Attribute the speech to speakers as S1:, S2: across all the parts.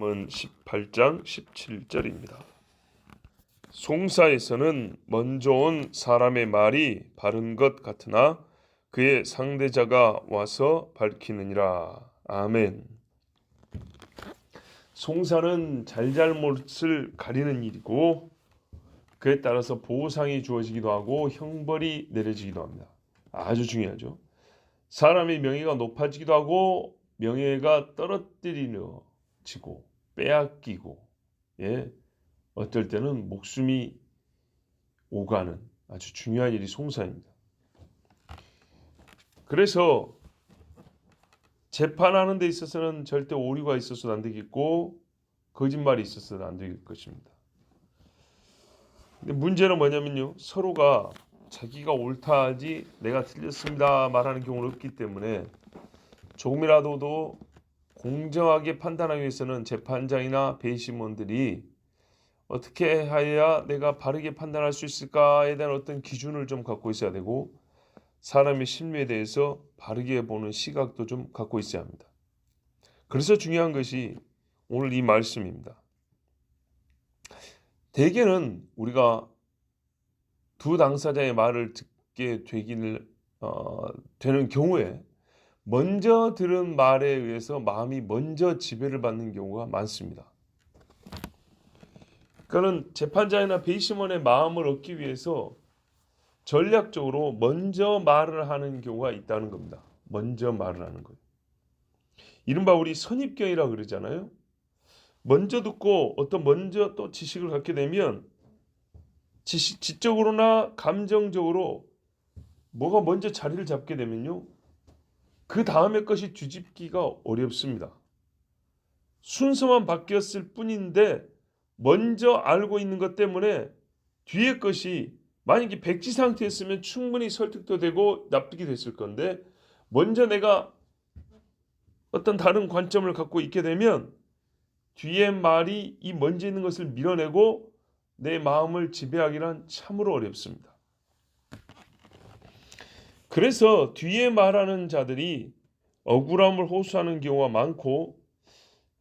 S1: 은 18장 17절입니다. 송사에서는 먼저 온 사람의 말이 바른 것 같으나 그의 상대자가 와서 밝히느니라. 아멘. 송사는 잘잘못을 가리는 일이고 그에 따라서 보상이 주어지기도 하고 형벌이 내려지기도 합니다. 아주 중요하죠. 사람의 명예가 높아지기도 하고 명예가 떨어뜨리지고 빼앗기고 어떨 때는 목숨이 오가는 아주 중요한 일이 송사입니다. 그래서 재판하는 데 있어서는 절대 오류가 있어서는 안 되겠고 거짓말이 있어서는 안 될 것입니다. 근데 문제는 뭐냐면요, 서로가 자기가 옳다 하지 내가 틀렸습니다 말하는 경우는 없기 때문에 조금이라도 공정하게 판단하기 위해서는 재판장이나 배심원들이 어떻게 해야 내가 바르게 판단할 수 있을까에 대한 어떤 기준을 좀 갖고 있어야 되고 사람의 심리에 대해서 바르게 보는 시각도 좀 갖고 있어야 합니다. 그래서 중요한 것이 오늘 이 말씀입니다. 대개는 우리가 두 당사자의 말을 듣게 되는 경우에 먼저 들은 말에 의해서 마음이 먼저 지배를 받는 경우가 많습니다. 그러니까는 재판장이나 배심원의 마음을 얻기 위해서 전략적으로 먼저 말을 하는 경우가 있다는 겁니다. 먼저 말을 하는 거예요. 이른바 우리 선입견이라고 그러잖아요. 먼저 듣고 먼저 또 지식을 갖게 되면 지적으로나 감정적으로 뭐가 먼저 자리를 잡게 되면요, 그 다음의 것이 뒤집기가 어렵습니다. 순서만 바뀌었을 뿐인데 먼저 알고 있는 것 때문에 뒤의 것이 만약에 백지 상태였으면 충분히 설득도 되고 납득이 됐을 건데 먼저 내가 어떤 다른 관점을 갖고 있게 되면 뒤의 말이 이 먼저 있는 것을 밀어내고 내 마음을 지배하기란 참으로 어렵습니다. 그래서 뒤에 말하는 자들이 억울함을 호소하는 경우가 많고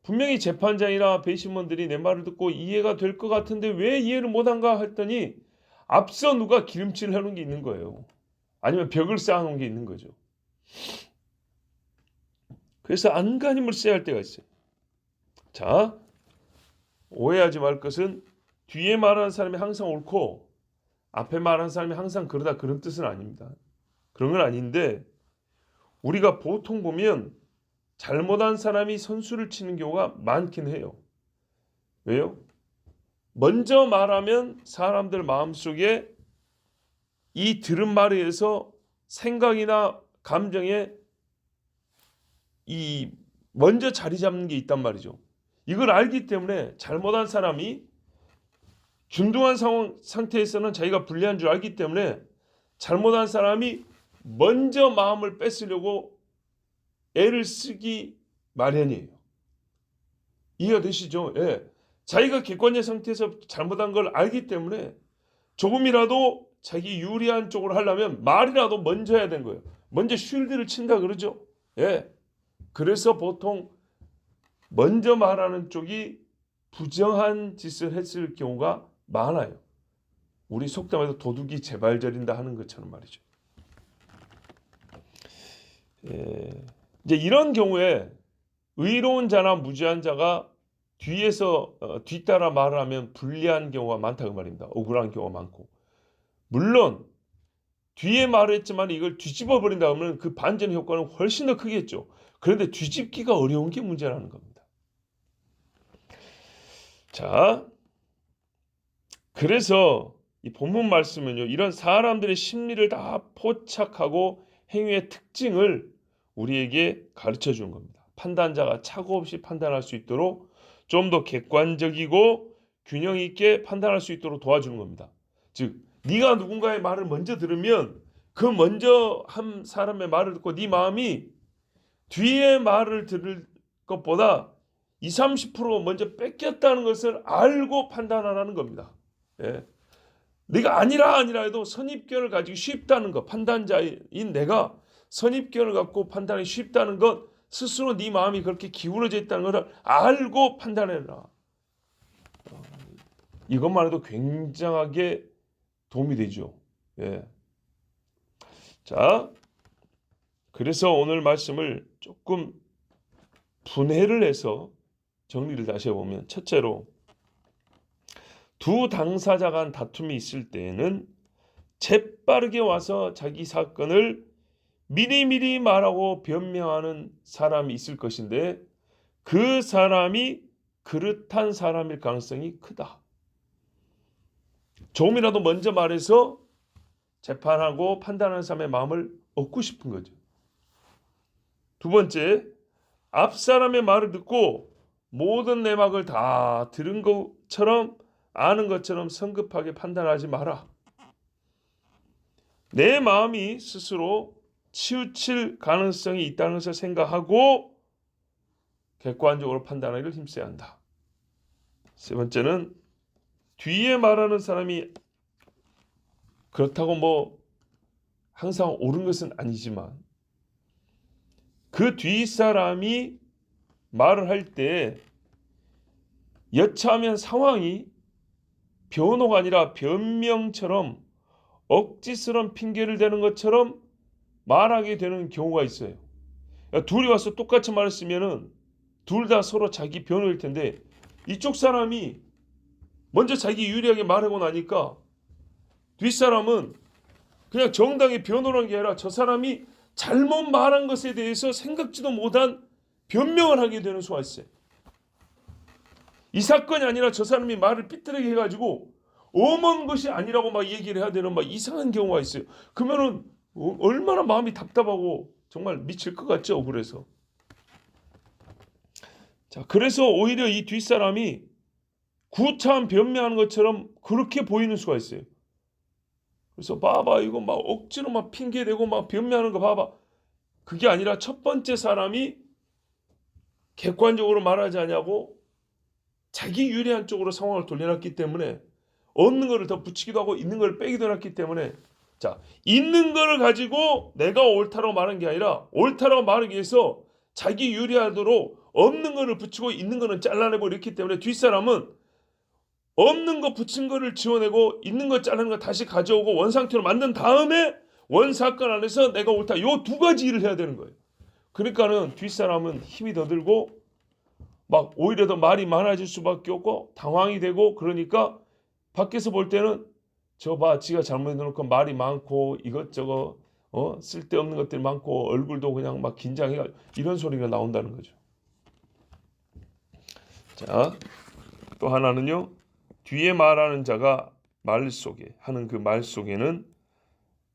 S1: 분명히 재판장이나 배심원들이 내 말을 듣고 이해가 될 것 같은데 왜 이해를 못한가 했더니 앞서 누가 기름칠을 해놓은 게 있는 거예요. 아니면 벽을 쌓아놓은 게 있는 거죠. 그래서 안간힘을 써야 할 때가 있어요. 자, 오해하지 말 것은 뒤에 말하는 사람이 항상 옳고 앞에 말하는 사람이 항상 그러다 그런 뜻은 아닙니다. 그런 건 아닌데 우리가 보통 보면 잘못한 사람이 선수를 치는 경우가 많긴 해요. 왜요? 먼저 말하면 사람들 마음속에 이 들은 말에 의해서 생각이나 감정에 이 먼저 자리 잡는 게 있단 말이죠. 이걸 알기 때문에 잘못한 사람이 균등한 상태에서는 자기가 불리한 줄 알기 때문에 잘못한 사람이 먼저 마음을 뺏으려고 애를 쓰기 마련이에요. 이해가 되시죠? 예. 자기가 객관적 상태에서 잘못한 걸 알기 때문에 조금이라도 자기 유리한 쪽으로 하려면 말이라도 먼저 해야 되는 거예요. 먼저 쉴드를 친다 그러죠. 예. 그래서 보통 먼저 말하는 쪽이 부정한 짓을 했을 경우가 많아요. 우리 속담에도 도둑이 재발절인다 하는 것처럼 말이죠. 이제 이런 경우에 의로운 자나 무지한 자가 뒤에서 뒤따라 말을 하면 불리한 경우가 많다고 말입니다. 억울한 경우가 많고, 물론 뒤에 말을 했지만 이걸 뒤집어 버린다 하면 그 반전 효과는 훨씬 더 크겠죠. 그런데 뒤집기가 어려운 게 문제라는 겁니다. 자, 그래서 이 본문 말씀은요, 이런 사람들의 심리를 다 포착하고 행위의 특징을 우리에게 가르쳐 주는 겁니다. 판단자가 착오 없이 판단할 수 있도록 좀 더 객관적이고 균형 있게 판단할 수 있도록 도와주는 겁니다. 즉, 네가 누군가의 말을 먼저 들으면 그 먼저 한 사람의 말을 듣고 네 마음이 뒤에 말을 들을 것보다 20-30% 먼저 뺏겼다는 것을 알고 판단하라는 겁니다. 예. 네가 아니라 해도 선입견을 가지기 쉽다는 것, 판단자인 내가 선입견을 갖고 판단하기 쉽다는 것, 스스로 네 마음이 그렇게 기울어져 있다는 것을 알고 판단해라. 이것만 해도 굉장하게 도움이 되죠. 예. 자, 그래서 오늘 말씀을 조금 분해를 해서 정리를 다시 해보면, 첫째로 두 당사자 간 다툼이 있을 때에는 재빠르게 와서 자기 사건을 미리미리 말하고 변명하는 사람이 있을 것인데, 그 사람이 그릇한 사람일 가능성이 크다. 조금이라도 먼저 말해서 재판하고 판단하는 사람의 마음을 얻고 싶은 거죠. 두 번째, 앞 사람의 말을 듣고 모든 내막을 다 들은 것처럼 아는 것처럼 성급하게 판단하지 마라. 내 마음이 스스로 치우칠 가능성이 있다는 것을 생각하고 객관적으로 판단하기를 힘써야 한다. 세 번째는 뒤에 말하는 사람이 그렇다고 뭐 항상 옳은 것은 아니지만, 그 뒤 사람이 말을 할 때 여차하면 상황이 변호가 아니라 변명처럼 억지스러운 핑계를 대는 것처럼 말하게 되는 경우가 있어요. 그러니까 둘이 와서 똑같이 말했으면은 둘 다 서로 자기 변호일 텐데, 이쪽 사람이 먼저 자기 유리하게 말하고 나니까 뒷사람은 그냥 정당히 변호라는 게 아니라 저 사람이 잘못 말한 것에 대해서 생각지도 못한 변명을 하게 되는 수가 있어요. 이 사건이 아니라 저 사람이 말을 삐뚤게 해가지고 엄한 것이 아니라고 막 얘기를 해야 되는 막 이상한 경우가 있어요. 그러면은 얼마나 마음이 답답하고 정말 미칠 것 같죠. 그래서 자, 그래서 오히려 이 뒷사람이 구차한 변명하는 것처럼 그렇게 보이는 수가 있어요. 그래서 봐봐, 이거 막 억지로 막 핑계대고 막 변명하는 거 봐봐. 그게 아니라 첫 번째 사람이 객관적으로 말하지 않냐고 자기 유리한 쪽으로 상황을 돌려놨기 때문에, 없는 거를 더 붙이기도 하고 있는 걸 빼기도 했기 때문에, 자, 있는 거를 가지고 내가 옳다라고 말한 게 아니라 옳다라고 말하기 위해서 자기 유리하도록 없는 거를 붙이고 있는 거는 잘라내고 이렇기 때문에, 뒷사람은 없는 거 붙인 거를 지워내고 있는 거 잘라낸 거 다시 가져오고 원상태로 만든 다음에 원사건 안에서 내가 옳다, 요 두 가지 일을 해야 되는 거예요. 그러니까는 뒷사람은 힘이 더 들고 막 오히려 더 말이 많아질 수밖에 없고 당황이 되고, 그러니까 밖에서 볼 때는 저 봐, 지가 잘못해놓고 말이 많고 이것저것 쓸데없는 것들이 많고 얼굴도 그냥 막 긴장해가지고 이런 소리가 나온다는 거죠. 자, 또 하나는요, 뒤에 말하는 자가 말 속에 하는 그 말 속에는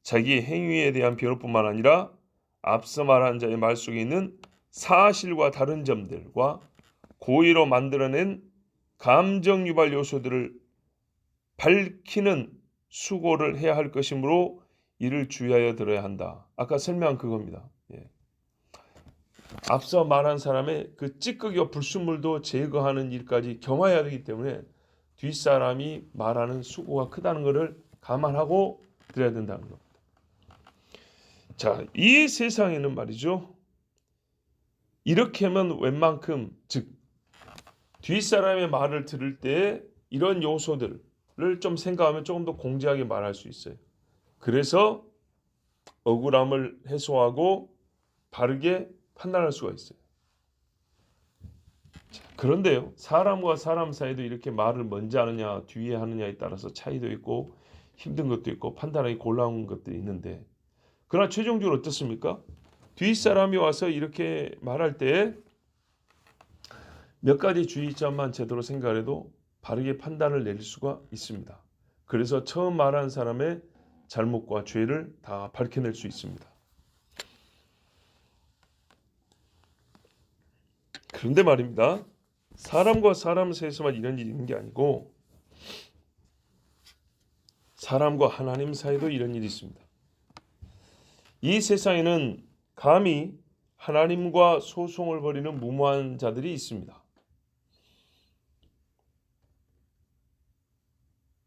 S1: 자기 행위에 대한 변호뿐만 아니라 앞서 말한 자의 말 속에 있는 사실과 다른 점들과 고의로 만들어낸 감정 유발 요소들을 밝히는 수고를 해야 할 것이므로 이를 주의하여 들어야 한다. 아까 설명한 그겁니다. 예. 앞서 말한 사람의 그 찌꺼기와 불순물도 제거하는 일까지 겸해야 되기 때문에 뒷사람이 말하는 수고가 크다는 것을 감안하고 들어야 된다는 겁니다. 자, 이 세상에는 말이죠, 이렇게 하면 웬만큼, 즉 뒷사람의 말을 들을 때 이런 요소들을 좀 생각하면 조금 더 공정하게 말할 수 있어요. 그래서 억울함을 해소하고 바르게 판단할 수가 있어요. 자, 그런데요, 사람과 사람 사이도 이렇게 말을 먼저 하느냐 뒤에 하느냐에 따라서 차이도 있고 힘든 것도 있고 판단하기 곤란한 것들이 있는데, 그러나 최종적으로 어떻습니까? 뒷사람이 와서 이렇게 말할 때 몇 가지 주의점만 제대로 생각해도 바르게 판단을 내릴 수가 있습니다. 그래서 처음 말한 사람의 잘못과 죄를 다 밝혀낼 수 있습니다. 그런데 말입니다, 사람과 사람 사이에서만 이런 일이 있는 게 아니고 사람과 하나님 사이도 이런 일이 있습니다. 이 세상에는 감히 하나님과 소송을 벌이는 무모한 자들이 있습니다.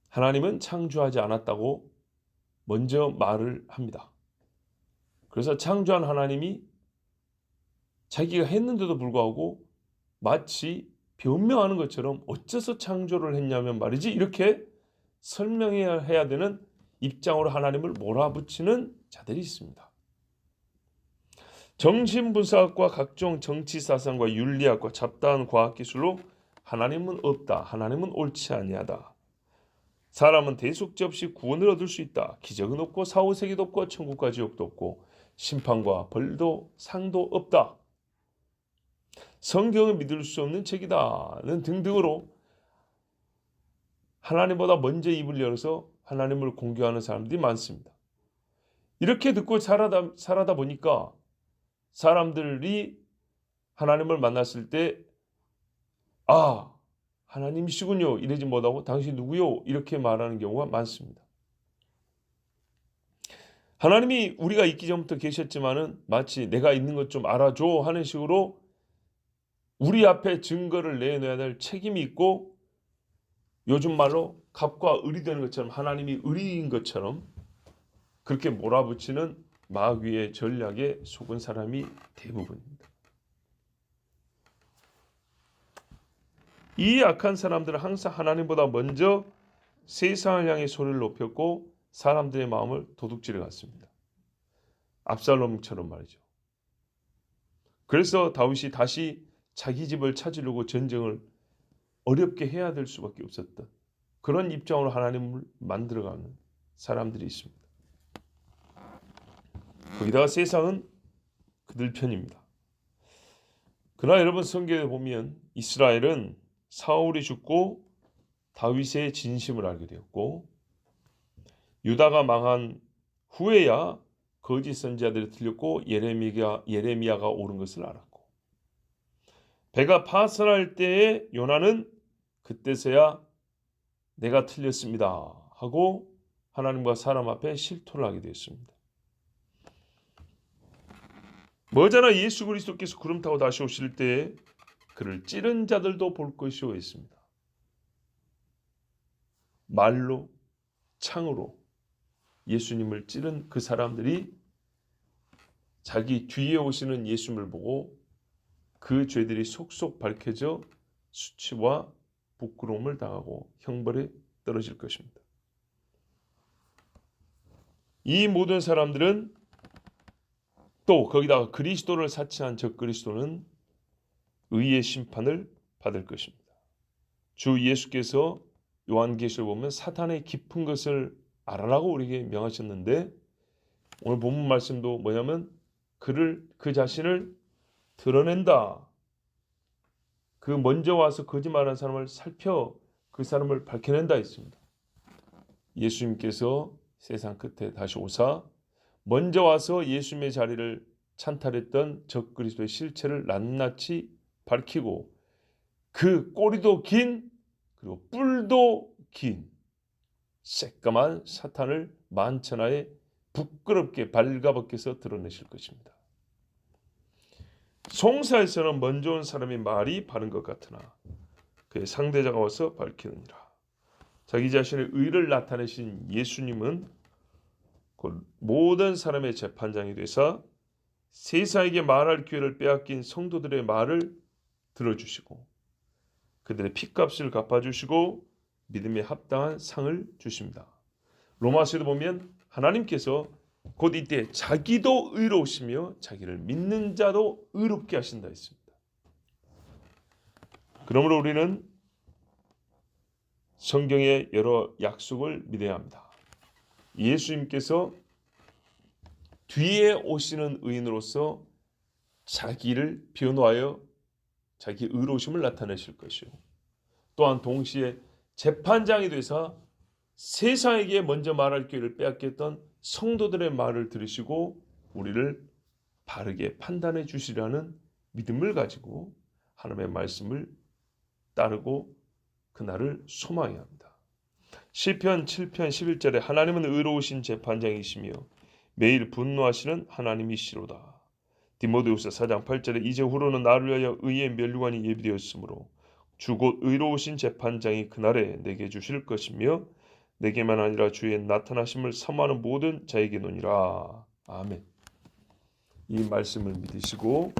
S1: 하나님은 창조하지 않았다고 먼저 말을 합니다. 그래서 창조한 하나님이 자기가 했는데도 불구하고 마치 변명하는 것처럼 어째서 창조를 했냐면 말이지 이렇게 설명해야 되는 입장으로 하나님을 몰아붙이는 자들이 있습니다. 정신분석학과 각종 정치사상과 윤리학과 잡다한 과학기술로 하나님은 없다. 하나님은 옳지 아니하다. 사람은 대속죄 없이 구원을 얻을 수 있다. 기적은 없고 사후세계도 없고 천국과 지옥도 없고 심판과 벌도 상도 없다. 성경은 믿을 수 없는 책이다는 등등으로 하나님보다 먼저 입을 열어서 하나님을 공격하는 사람들이 많습니다. 이렇게 듣고 살아다 보니까 사람들이 하나님을 만났을 때 아, 하나님이시군요. 이러지 못하고 당신 누구요? 이렇게 말하는 경우가 많습니다. 하나님이 우리가 있기 전부터 계셨지만은 마치 내가 있는 것 좀 알아줘 하는 식으로 우리 앞에 증거를 내놔야 될 책임이 있고 요즘 말로 갑과 을이 되는 것처럼 하나님이 을인 것처럼 그렇게 몰아붙이는 마귀의 전략에 속은 사람이 대부분입니다. 이 악한 사람들은 항상 하나님보다 먼저 세상을 향해 소리를 높였고 사람들의 마음을 도둑질해 갔습니다. 압살롬처럼 말이죠. 그래서 다윗이 다시 자기 집을 찾으려고 전쟁을 어렵게 해야 될 수밖에 없었던 그런 입장으로 하나님을 만들어가는 사람들이 있습니다. 거기다가 세상은 그들 편입니다. 그러나 여러분 성경에 보면 이스라엘은 사울이 죽고 다윗의 진심을 알게 되었고 유다가 망한 후에야 거짓 선지자들이 틀렸고 예레미야가 옳은 것을 알았고 배가 파선할 때에 요나는 그때서야 내가 틀렸습니다 하고 하나님과 사람 앞에 실토를 하게 되었습니다. 머지않아 예수 그리스도께서 구름 타고 다시 오실 때에 그를 찌른 자들도 볼 것이오 했습니다. 말로 창으로 예수님을 찌른 그 사람들이 자기 뒤에 오시는 예수님을 보고 그 죄들이 속속 밝혀져 수치와 부끄러움을 당하고 형벌에 떨어질 것입니다. 이 모든 사람들은 또 거기다가 그리스도를 사치한 적그리스도는 의의 심판을 받을 것입니다. 주 예수께서 요한계시를 보면 사탄의 깊은 것을 알아라고 우리에게 명하셨는데 오늘 본문 말씀도 뭐냐면 그 자신을 드러낸다. 그 먼저 와서 거짓말하는 사람을 살펴 그 사람을 밝혀낸다 했습니다. 예수님께서 세상 끝에 다시 오사 먼저 와서 예수님의 자리를 찬탈했던 적그리스도의 실체를 낱낱이 밝히고 그 꼬리도 긴 그리고 뿔도 긴 새까만 사탄을 만천하에 부끄럽게 발가벗겨서 드러내실 것입니다. 송사에서는 먼저 온 사람의 말이 바른 것 같으나 그의 상대자가 와서 밝히느니라. 자기 자신의 의를 나타내신 예수님은 그 모든 사람의 재판장이 되사 세상에게 말할 기회를 빼앗긴 성도들의 말을 들어주시고 그들의 핏값을 갚아주시고 믿음에 합당한 상을 주십니다. 로마서에도 보면 하나님께서 곧 이때 자기도 의로우시며 자기를 믿는 자도 의롭게 하신다 했습니다. 그러므로 우리는 성경의 여러 약속을 믿어야 합니다. 예수님께서 뒤에 오시는 의인으로서 자기를 변호하여 자기 의로우심을 나타내실 것이요. 또한 동시에 재판장이 되사 세상에게 먼저 말할 기회를 빼앗겼던 성도들의 말을 들으시고 우리를 바르게 판단해 주시라는 믿음을 가지고 하나님의 말씀을 따르고 그날을 소망해야 합니다. 시편 7편 11절에 하나님은 의로우신 재판장이시며 매일 분노하시는 하나님이시로다. 디모데후서 4장 8절에 이제 후로는 나를 위하여 의의 면류관이 예비되었으므로 주 곧 의로우신 재판장이 그날에 내게 주실 것이며 내게만 아니라 주의 나타나심을 사모하는 모든 자에게노니라. 아멘. 이 말씀을 믿으시고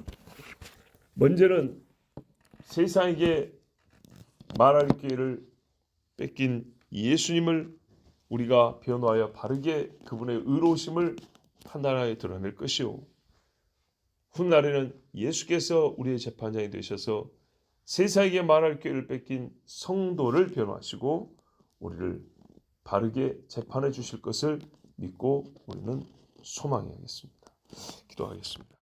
S1: 먼저는 세상에게 말할 기회를 뺏긴 예수님을 우리가 변호하여 바르게 그분의 의로우심을 판단하여 드러낼 것이요, 훗날에는 예수께서 우리의 재판장이 되셔서 세상에게 말할 기회를 뺏긴 성도를 변호하시고 우리를 바르게 재판해 주실 것을 믿고 우리는 소망해야겠습니다. 기도하겠습니다.